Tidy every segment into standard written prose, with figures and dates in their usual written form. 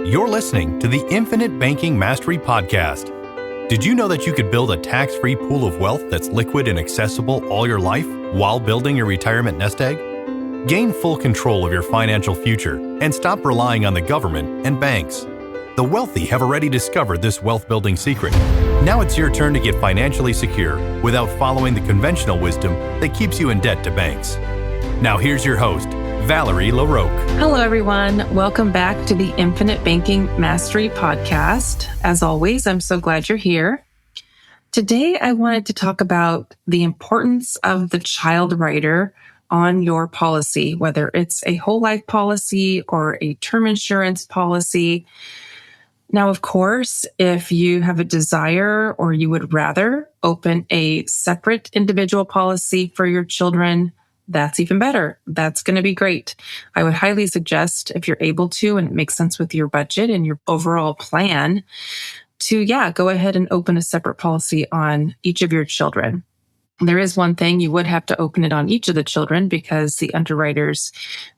You're listening to the Infinite Banking Mastery Podcast. Did you know that you could build a tax-free pool of wealth that's liquid and accessible all your life while building your retirement nest egg? Gain full control of your financial future and stop relying on the government and banks. The wealthy have already discovered this wealth-building secret. Now it's your turn to get financially secure without following the conventional wisdom that keeps you in debt to banks. Now here's your host, Valerie LaRocque. Hello, everyone. Welcome back to the Infinite Banking Mastery Podcast. As always, I'm so glad you're here. Today, I wanted to talk about the importance of the child rider on your policy, whether it's a whole life policy or a term insurance policy. Now, of course, if you have a desire or you would rather open a separate individual policy for your children, that's even better. That's going to be great. I would highly suggest, if you're able to and it makes sense with your budget and your overall plan, to go ahead and open a separate policy on each of your children. There is one thing, you would have to open it on each of the children because the underwriters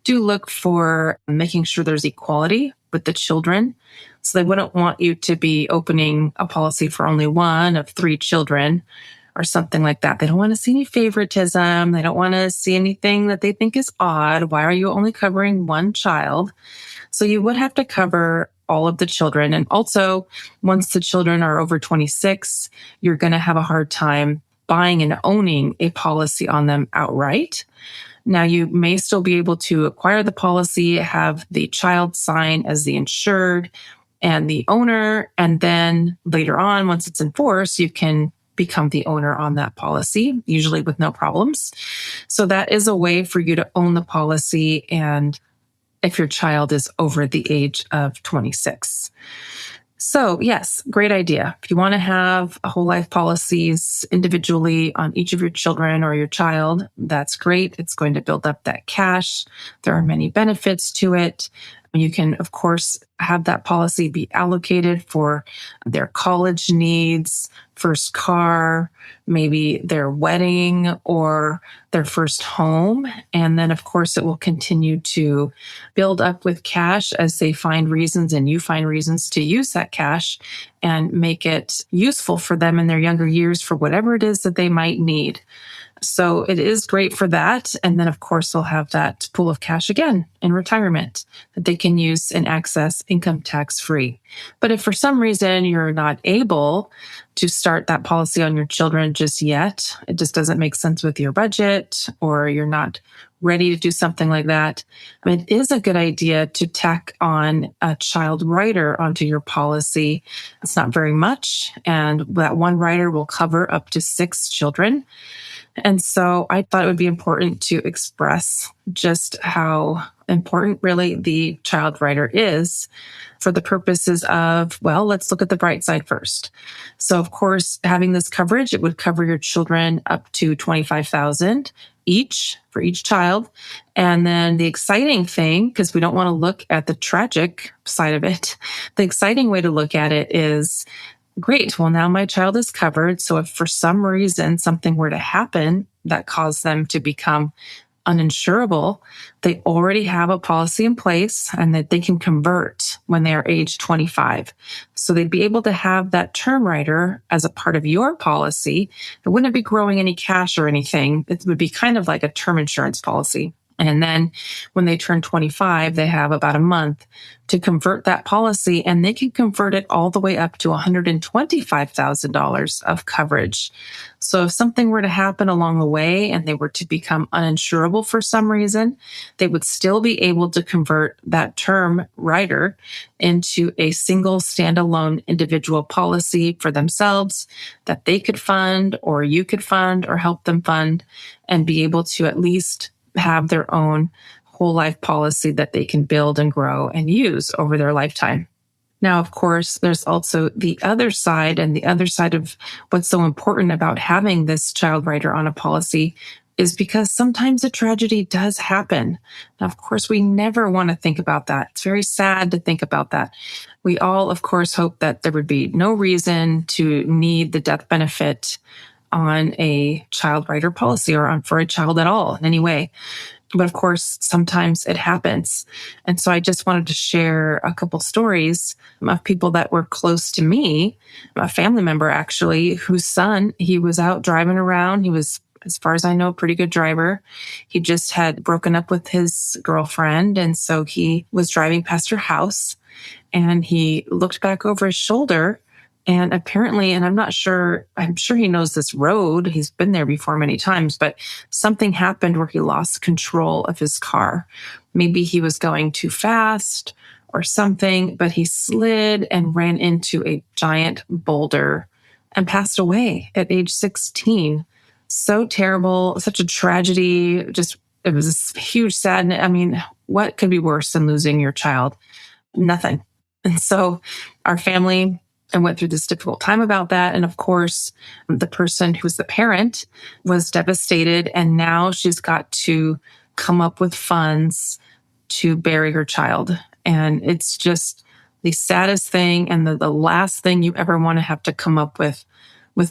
do look for making sure there's equality with the children. So they wouldn't want you to be opening a policy for only one of 3 children or something like that. They don't want to see any favoritism. They don't want to see anything that they think is odd. Why are you only covering one child? So you would have to cover all of the children. And also, once the children are over 26, you're going to have a hard time buying and owning a policy on them outright. Now, you may still be able to acquire the policy, have the child sign as the insured and the owner, and then later on, once it's enforced, you can become the owner on that policy, usually with no problems. So that is a way for you to own the policy, and if your child is over the age of 26. So yes, great idea. If you want to have a whole life policies individually on each of your children or your child, that's great. It's going to build up that cash. There are many benefits to it. You can, of course, have that policy be allocated for their college needs, first car, maybe their wedding or their first home. And then, of course, it will continue to build up with cash as they find reasons and you find reasons to use that cash and make it useful for them in their younger years for whatever it is that they might need. So it is great for that. And then, of course, they'll have that pool of cash again in retirement that they can use and access income tax free. But if for some reason you're not able to start that policy on your children just yet, it just doesn't make sense with your budget, or you're not ready to do something like that, it is a good idea to tack on a child rider onto your policy. It's not very much, and that one rider will cover up to 6 children. And so I thought it would be important to express just how important really the child rider is for the purposes of, well, let's look at the bright side first. So of course, having this coverage, it would cover your children up to $25,000 each for each child. And then the exciting thing, because we don't want to look at the tragic side of it, the exciting way to look at it is, great. Well, now my child is covered. So if for some reason something were to happen that caused them to become uninsurable, they already have a policy in place and that they can convert when they are age 25. So they'd be able to have that term rider as a part of your policy. It wouldn't be growing any cash or anything. It would be kind of like a term insurance policy. And then when they turn 25, they have about a month to convert that policy, and they can convert it all the way up to $125,000 of coverage. So if something were to happen along the way and they were to become uninsurable for some reason, they would still be able to convert that term rider into a single standalone individual policy for themselves that they could fund or you could fund or help them fund, and be able to at least have their own whole life policy that they can build and grow and use over their lifetime. Now, of course, there's also the other side, and the other side of what's so important about having this child rider on a policy is because sometimes a tragedy does happen. Now, of course, we never want to think about that. It's very sad to think about that. We all, of course, hope that there would be no reason to need the death benefit on a child rider policy or for a child at all in any way. But of course, sometimes it happens. And so I just wanted to share a couple stories of people that were close to me, a family member actually, whose son, he was out driving around. He was, as far as I know, a pretty good driver. He just had broken up with his girlfriend. And so he was driving past her house and he looked back over his shoulder. And apparently, and I'm sure he knows this road. He's been there before many times, but something happened where he lost control of his car. Maybe he was going too fast or something, but he slid and ran into a giant boulder and passed away at age 16. So terrible, such a tragedy. It was a huge sadness. I mean, what could be worse than losing your child? Nothing. And so our family and went through this difficult time about that. And of course, the person who was the parent was devastated. And now she's got to come up with funds to bury her child. And it's just the saddest thing and the last thing you ever want to have to come up with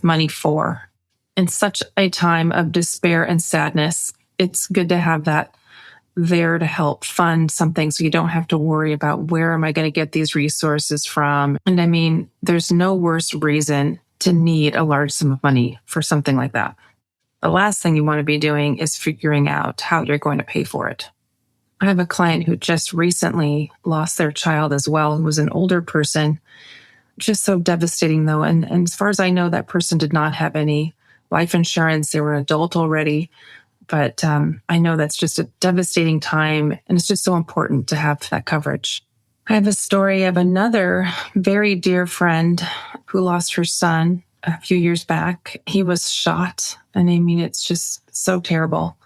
money for. In such a time of despair and sadness, it's good to have that there to help fund something so you don't have to worry about where am I going to get these resources from. And I mean, there's no worse reason to need a large sum of money for something like that. The last thing you want to be doing is figuring out how you're going to pay for it. I have a client who just recently lost their child as well, who was an older person. Just so devastating though. And as far as I know, that person did not have any life insurance. They were an adult already. But I know that's just a devastating time, and it's just so important to have that coverage. I have a story of another very dear friend who lost her son a few years back. He was shot, and I mean, it's just so terrible.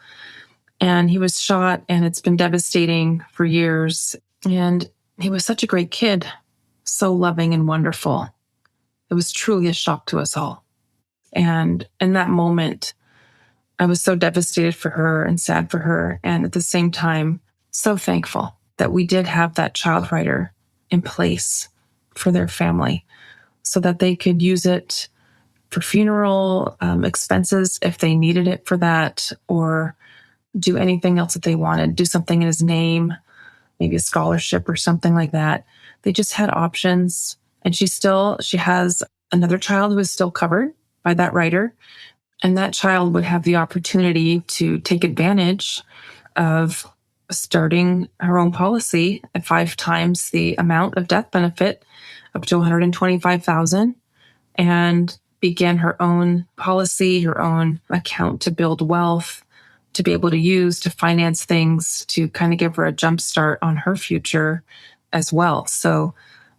And he was shot, and it's been devastating for years. And he was such a great kid, so loving and wonderful. It was truly a shock to us all. And in that moment, I was so devastated for her and sad for her. And at the same time, so thankful that we did have that child writer in place for their family so that they could use it for funeral expenses if they needed it for that, or do anything else that they wanted, do something in his name, maybe a scholarship or something like that. They just had options. And she has another child who is still covered by that writer. And that child would have the opportunity to take advantage of starting her own policy at 5 times the amount of death benefit, up to $125,000, and begin her own policy, her own account to build wealth, to be able to use to finance things, to kind of give her a jump start on her future as well. So,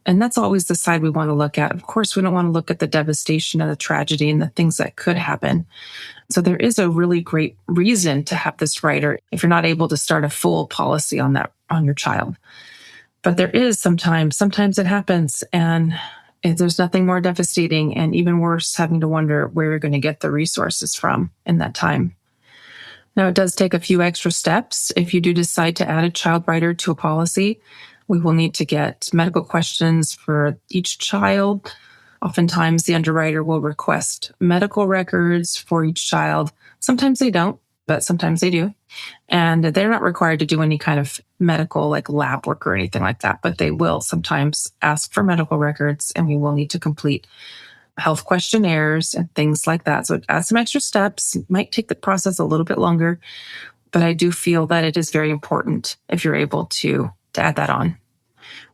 and that's always the side we want to look at. Of course, we don't want to look at the devastation and the tragedy and the things that could happen. So there is a really great reason to have this writer if you're not able to start a full policy on your child. But there is sometimes it happens, and there's nothing more devastating and even worse having to wonder where you're going to get the resources from in that time. Now, it does take a few extra steps. If you do decide to add a child writer to a policy, we will need to get medical questions for each child. Oftentimes, the underwriter will request medical records for each child. Sometimes they don't, but sometimes they do. And they're not required to do any kind of medical, like lab work or anything like that, but they will sometimes ask for medical records, and we will need to complete health questionnaires and things like that. So it adds some extra steps. It might take the process a little bit longer, but I do feel that it is very important if you're able to add that on.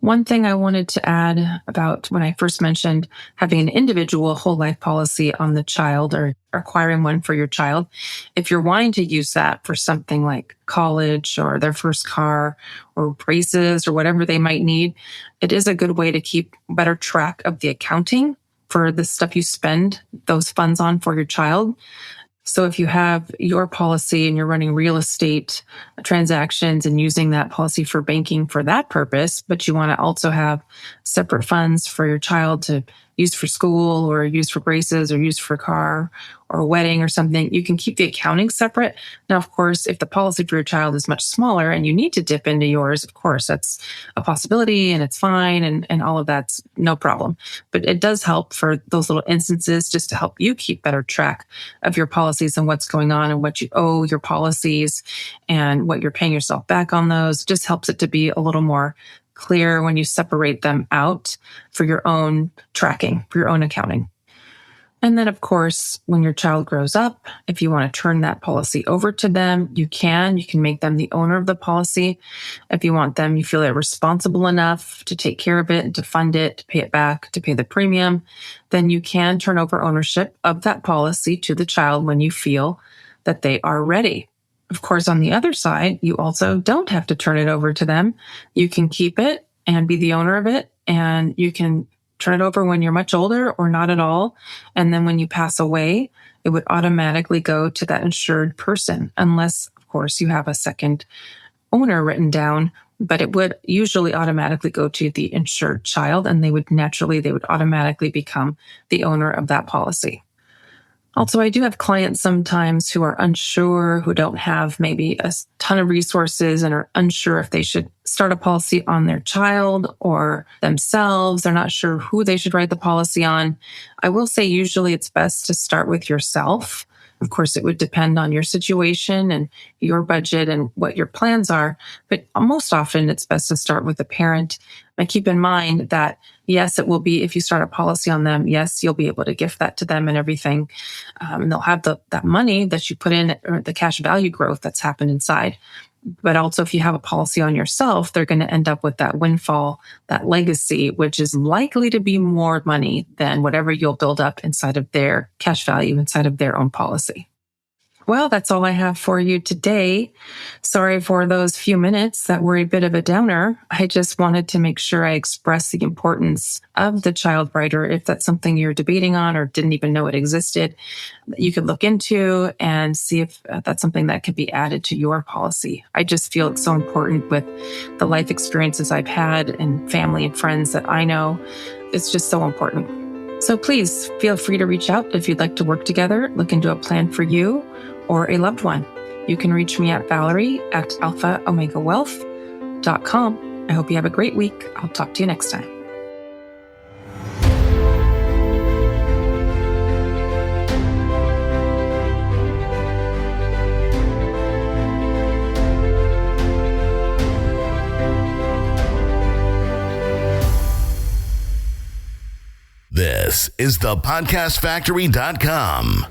One thing I wanted to add about when I first mentioned having an individual whole life policy on the child or acquiring one for your child, if you're wanting to use that for something like college or their first car or braces or whatever they might need, it is a good way to keep better track of the accounting for the stuff you spend those funds on for your child. So if you have your policy and you're running real estate transactions and using that policy for banking for that purpose, but you want to also have separate funds for your child to used for school or used for braces or used for a car or a wedding or something, you can keep the accounting separate. Now, of course, if the policy for your child is much smaller and you need to dip into yours, of course, that's a possibility and it's fine and all of that's no problem. But it does help for those little instances just to help you keep better track of your policies and what's going on and what you owe your policies and what you're paying yourself back on those. It just helps it to be a little more clear when you separate them out for your own tracking, for your own accounting. And then, of course, when your child grows up, if you want to turn that policy over to them, you can. You can make them the owner of the policy. If you want them, you feel they're responsible enough to take care of it and to fund it, to pay it back, to pay the premium, then you can turn over ownership of that policy to the child when you feel that they are ready. Of course, on the other side, you also don't have to turn it over to them. You can keep it and be the owner of it, and you can turn it over when you're much older or not at all. And then when you pass away, it would automatically go to that insured person, unless, of course, you have a second owner written down, but it would usually automatically go to the insured child, and they would automatically become the owner of that policy. Also, I do have clients sometimes who are unsure, who don't have maybe a ton of resources and are unsure if they should start a policy on their child or themselves. They're not sure who they should write the policy on. I will say usually it's best to start with yourself. Of course, it would depend on your situation and your budget and what your plans are. But most often it's best to start with a parent. And keep in mind that, yes, it will be, if you start a policy on them, yes, you'll be able to gift that to them and everything. And they'll have that money that you put in, or the cash value growth that's happened inside. But also, if you have a policy on yourself, they're going to end up with that windfall, that legacy, which is likely to be more money than whatever you'll build up inside of their cash value, inside of their own policy. Well, that's all I have for you today. Sorry for those few minutes that were a bit of a downer. I just wanted to make sure I express the importance of the child writer. If that's something you're debating on or didn't even know it existed, you could look into and see if that's something that could be added to your policy. I just feel it's so important with the life experiences I've had and family and friends that I know. It's just so important. So please feel free to reach out if you'd like to work together, look into a plan for you or a loved one. You can reach me at Valerie@alphaomegawealth.com. I hope you have a great week. I'll talk to you next time. This is the podcastfactory.com.